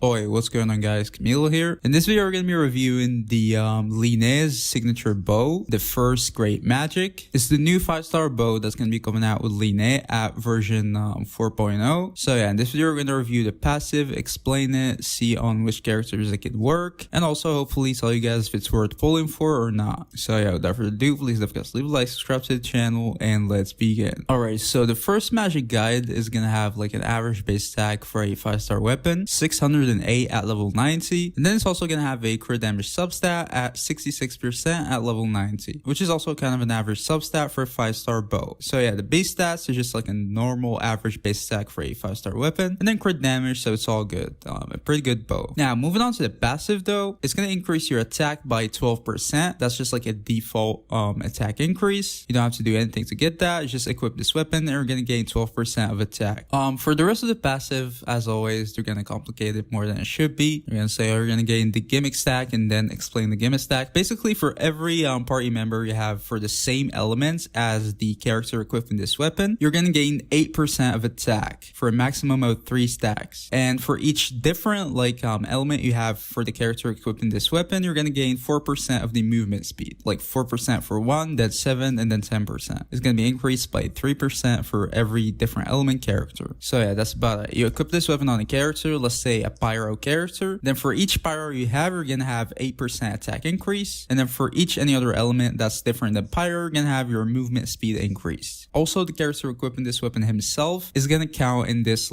Boy, what's going on guys? Camilo here. In this video, we're going to be reviewing the Lyney's signature bow, the first great magic. It's the new 5-star bow that's going to be coming out with Lyney at version 4.0. So yeah, in this video, we're going to review the passive, explain it, see on which characters it can work, and also hopefully tell you guys if it's worth pulling for or not. So yeah, without further ado, please leave a like, subscribe to the channel, and let's begin. Alright, so the first magic guide is going to have like an average base attack for a 5-star weapon, 608 at level 90, and then it's also going to have a crit damage substat at 66% at level 90, which is also kind of an average substat for a 5-star bow. So yeah, the base stats is just like a normal average base attack for a 5-star weapon, and then crit damage, so it's all good. A pretty good bow. Now moving on to the passive though, it's going to increase your attack by 12%. That's just like a default attack increase. You don't have to do anything to get that. Just equip this weapon and you're going to gain 12% of attack. For the rest of the passive, as always, they're going to complicate it more than it should be. You're going to say, oh, you're going to gain the gimmick stack and then explain the gimmick stack. Basically, for every party member you have for the same elements as the character equipping this weapon, you're going to gain 8% of attack for a maximum of 3 stacks. And for each different element you have for the character equipping this weapon, you're going to gain 4% of the movement speed. Like 4% for 1, then 7, and then 10%. It's going to be increased by 3% for every different element character. So yeah, that's about it. You equip this weapon on a character, let's say a pyro character. Then for each pyro you have, you're going to have 8% attack increase. And then for each any other element that's different than pyro, you're going to have your movement speed increased. Also, the character equipping this weapon himself is going to count in this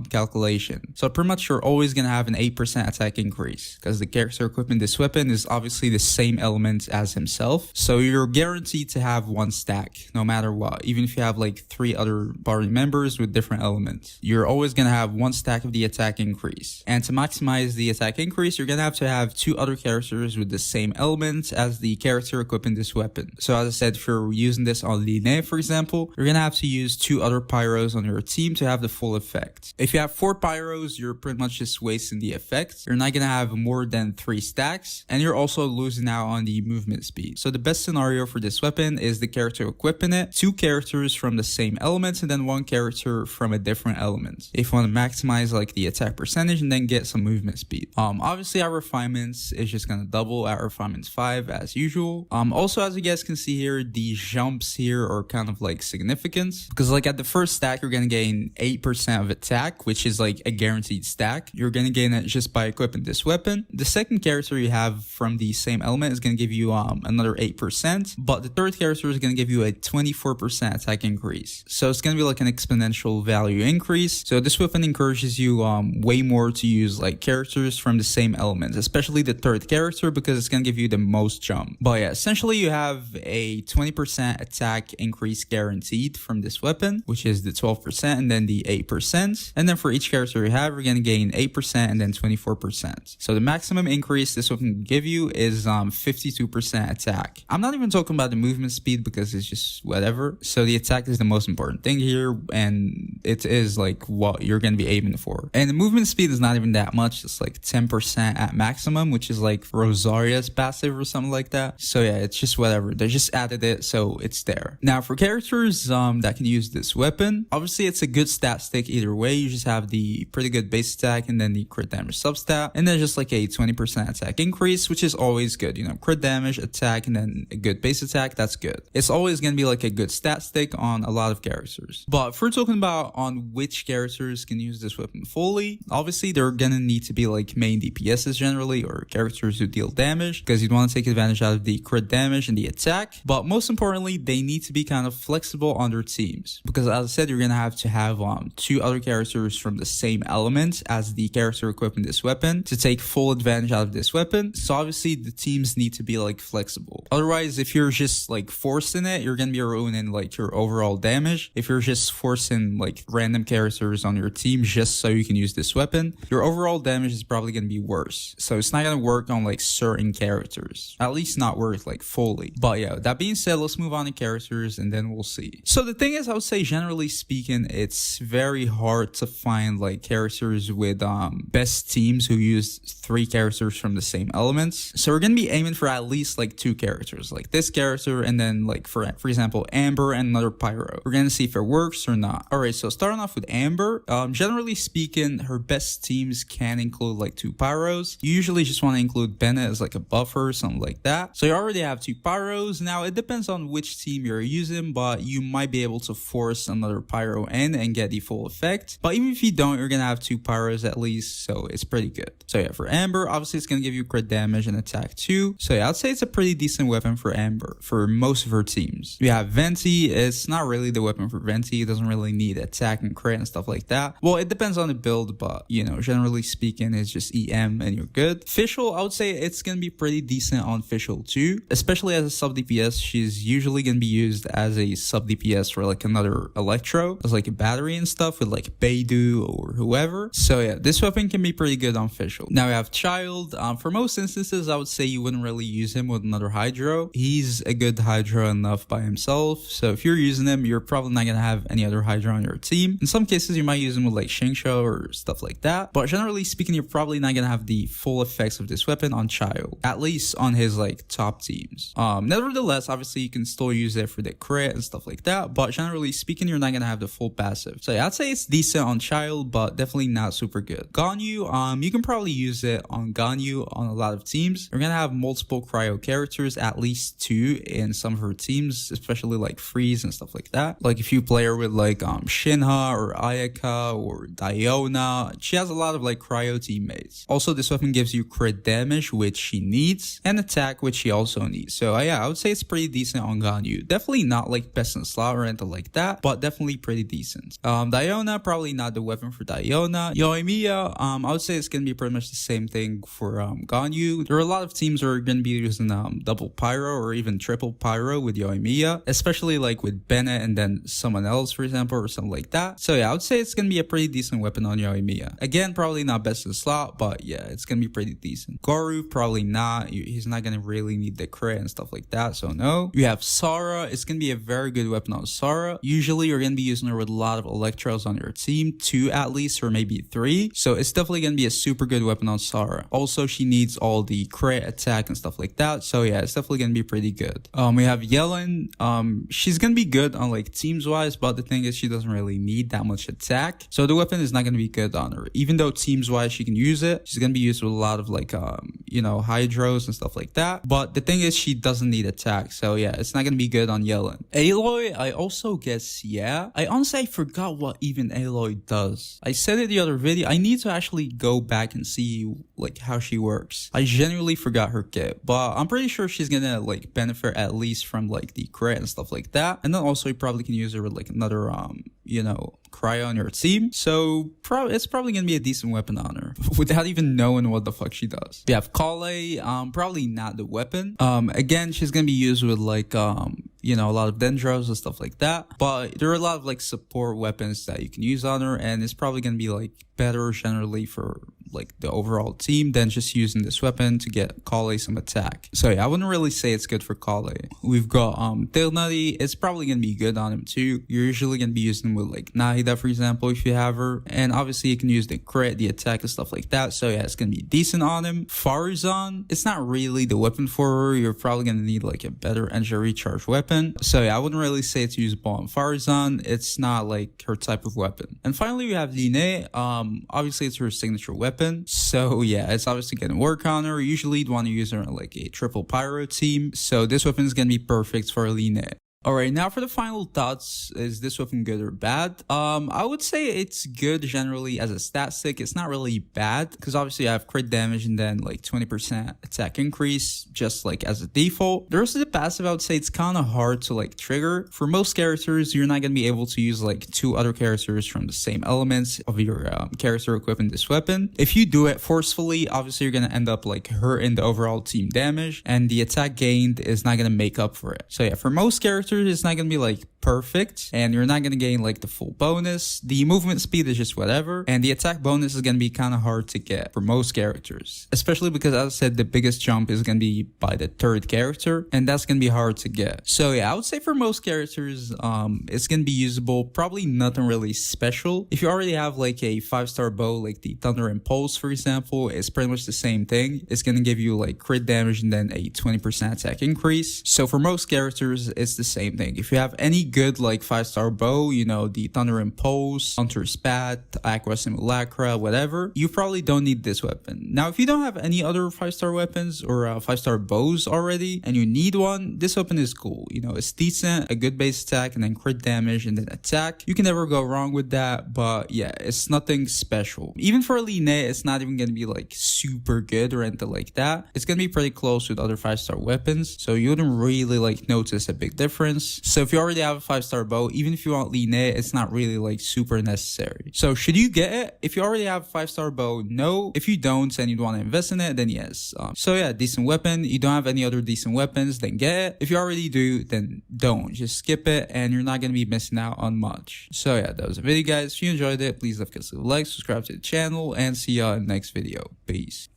calculation. So pretty much you're always going to have an 8% attack increase because the character equipping this weapon is obviously the same element as himself. So you're guaranteed to have 1 stack no matter what. Even if you have like 3 other party members with different elements, you're always going to have 1 stack of the attack increase. And to maximize the attack increase, you're going to have 2 other characters with the same elements as the character equipping this weapon. So as I said, if you're using this on Lyney, for example, you're going to have to use 2 other pyros on your team to have the full effect. If you have 4 pyros, you're pretty much just wasting the effect. You're not going to have more than 3 stacks, and you're also losing out on the movement speed. So the best scenario for this weapon is the character equipping it, 2 characters from the same elements, and then 1 character from a different element. If you want to maximize the attack percentage and then get some movement speed. Obviously our refinements is just going to double at refinements 5 as usual. Also, as you guys can see here, the jumps here are kind of significant because at the first stack you're going to gain 8% of attack, which is a guaranteed stack. You're going to gain it just by equipping this weapon. The second character you have from the same element is going to give you another 8%, but the third character is going to give you a 24% attack increase. So it's going to be an exponential value increase. So this weapon encourages you way more to use characters from the same elements, especially the third character, because it's going to give you the most jump. But yeah, essentially you have a 20% attack increase guaranteed from this weapon, which is the 12% and then the 8%. And then for each character you have, you're going to gain 8% and then 24%. So the maximum increase this weapon can give you is 52% attack. I'm not even talking about the movement speed because it's just whatever. So the attack is the most important thing here, and it is what you're going to be aiming for. And the movement speed is not even that much. It's 10% at maximum, which is Rosaria's passive or something like that. So yeah, it's just whatever. They just added it, so it's there. Now for characters that can use this weapon, obviously it's a good stat stick either way. You just have the pretty good base attack and then the crit damage substat, and then just a 20% attack increase, which is always good. Crit damage, attack, and then a good base attack, that's good. It's always going to be a good stat stick on a lot of characters. But if we're talking about on which characters can use this weapon fully, obviously they're going to need to be main DPSs generally, or characters who deal damage, because you'd want to take advantage out of the crit damage and the attack. But most importantly, they need to be kind of flexible on their teams, because as I said, you're going to have 2 other characters from the same element as the character equipping this weapon to take full advantage out of this weapon. So obviously the teams need to be flexible. Otherwise, if you're just forcing it, you're going to be ruining your overall damage. If you're just forcing random characters on your team just so you can use this weapon, your overall damage is probably going to be worse. So it's not going to work on certain characters, at least not work fully. But yeah, that being said, let's move on to characters and then we'll see. So the thing is, I would say generally speaking, it's very hard to find characters with best teams who use 3 characters from the same elements. So we're going to be aiming for at least 2 characters, this character, and then for example Amber and another pyro. We're going to see if it works or not. Alright, so starting off with Amber, generally speaking, her best team teams can include like 2 pyros. You usually just want to include Bennett as like a buffer or something like that. So you already have 2 pyros. Now it depends on which team you're using, but you might be able to force another pyro in and get the full effect. But even if you don't, you're gonna have 2 pyros at least, so it's pretty good. So yeah, for Amber, obviously it's gonna give you crit damage and attack too. So yeah, I'd say it's a pretty decent weapon for Amber for most of her teams. You have Venti. It's not really the weapon for Venti. It doesn't really need attack and crit and stuff like that. Well, it depends on the build, but you know, generally speaking, it's just EM and you're good. Fischl, I would say it's gonna be pretty decent on Fischl too, especially as a sub DPS. She's usually gonna be used as a sub DPS for like another Electro, as like a battery and stuff with like Beidou or whoever. So yeah, this weapon can be pretty good on Fischl. Now we have Child. For most instances, I would say you wouldn't really use him with another Hydro. He's a good Hydro enough by himself. So if you're using him, you're probably not gonna have any other Hydra on your team. In some cases, you might use him with like Xingqiu or stuff like that. But generally speaking, you're probably not gonna have the full effects of this weapon on Child, at least on his like top teams. Nevertheless, obviously you can still use it for the crit and stuff like that. But generally speaking, you're not gonna have the full passive. So yeah, I'd say it's decent on Child, but definitely not super good. Ganyu, you can probably use it on Ganyu on a lot of teams. You're gonna have multiple cryo characters, at least 2 in some of her teams, especially like Freeze and stuff like that. Like if you play her with like Shinha or Ayaka or Diona, she has a lot of like cryo teammates. Also, this weapon gives you crit damage, which she needs, and attack, which she also needs. So yeah, I would say it's pretty decent on Ganyu. Definitely not like best in slot or anything like that, but definitely pretty decent. Diona, probably not the weapon for Diona. Yoimiya, I would say it's gonna be pretty much the same thing for Ganyu. There are a lot of teams that are gonna be using double pyro or even triple pyro with Yoimiya, especially like with Bennett and then someone else, for example, or something like that. So yeah, I would say it's gonna be a pretty decent weapon on Yoimiya. Again, probably not best in slot, but yeah, it's gonna be pretty decent. Goru, probably not. He's not gonna really need the crit and stuff like that, so no. You have Sara. It's gonna be a very good weapon on Sara. Usually you're gonna be using her with a lot of Electros on your team, 2 at least, or maybe 3. So it's definitely gonna be a super good weapon on Sara. Also, she needs all the crit, attack, and stuff like that. So yeah, it's definitely gonna be pretty good. We have Yellen. She's gonna be good on like teams wise, but the thing is she doesn't really need that much attack. So the weapon is not gonna be good on her. Even though teams wise she can use it, she's gonna be used with a lot of like you know, Hydros and stuff like that. But the thing is she doesn't need attack. So yeah, it's not gonna be good on Yellen. Aloy, I also guess yeah. I honestly forgot what even Aloy does. I said it the other video. I need to actually go back and see like how she works. I genuinely forgot her kit, but I'm pretty sure she's gonna like benefit at least from like the crit and stuff like that. And then also you probably can use her with like another you know, cryo on your team. So it's probably gonna be a decent weapon on her without even knowing what the fuck she does. We have Kale, probably not the weapon. Again, she's gonna be used with like you know, a lot of Dendros and stuff like that. But there are a lot of like support weapons that you can use on her, and it's probably gonna be like better generally for like the overall team than just using this weapon to get Kale some attack. So yeah, I wouldn't really say it's good for Kale. We've got Tilnadi. It's probably gonna be good on him too. You're usually gonna be using him with like Nahida, for example, if you have her, and obviously you can use the crit, the attack, and stuff like that. So yeah, it's gonna be decent on him. Farazan, it's not really the weapon for her. You're probably gonna need like a better energy recharge weapon. So yeah, I wouldn't really say it's usable on Farazan. It's not like her type of weapon. And finally we have lyney. Obviously it's her signature weapon. So yeah, it's obviously gonna work on her. Usually you'd want to use her on like a triple pyro team. So this weapon is gonna be perfect for lyney. Alright, now for the final thoughts, is this weapon good or bad? I would say it's good generally as a stat stick. It's not really bad, because obviously I have crit damage and then like 20% attack increase, just like as a default. The rest of the passive, I would say it's kind of hard to like trigger. For most characters, you're not going to be able to use like 2 other characters from the same elements of your character equipping this weapon. If you do it forcefully, obviously you're going to end up like hurting the overall team damage, and the attack gained is not going to make up for it. So yeah, for most characters, it's not gonna be like perfect, and you're not gonna gain like the full bonus. The movement speed is just whatever, and the attack bonus is gonna be kind of hard to get for most characters, especially because, as I said, the biggest jump is gonna be by the 3rd character, and that's gonna be hard to get. So yeah, I would say for most characters it's gonna be usable. Probably nothing really special. If you already have like a 5-star bow like the Thunder Impulse, for example, it's pretty much the same thing. It's gonna give you like crit damage and then a 20% attack increase. So for most characters it's the same same thing. If you have any good like 5-star bow, you know, the Thunder Impulse, Hunter Spat, Aqua Simulacra, whatever, you probably don't need this weapon. Now, if you don't have any other 5-star weapons or 5-star bows already and you need one, this weapon is cool. You know, it's decent, a good base attack, and then crit damage and then attack. You can never go wrong with that, but yeah, it's nothing special. Even for lyney, it's not even gonna be like super good or anything like that. It's gonna be pretty close with other 5-star weapons, so you wouldn't really like notice a big difference. So if you already have a 5-star bow, even if you want lyney, it's not really like super necessary. So should you get it? If you already have a 5-star bow, no. If you don't and you want to invest in it, then yes. So yeah, decent weapon. You don't have any other decent weapons, then get it. If you already do, then don't. Just skip it and you're not gonna be missing out on much. So yeah, that was the video, guys. If you enjoyed it, please leave a like, subscribe to the channel, and see y'all in the next video. Peace.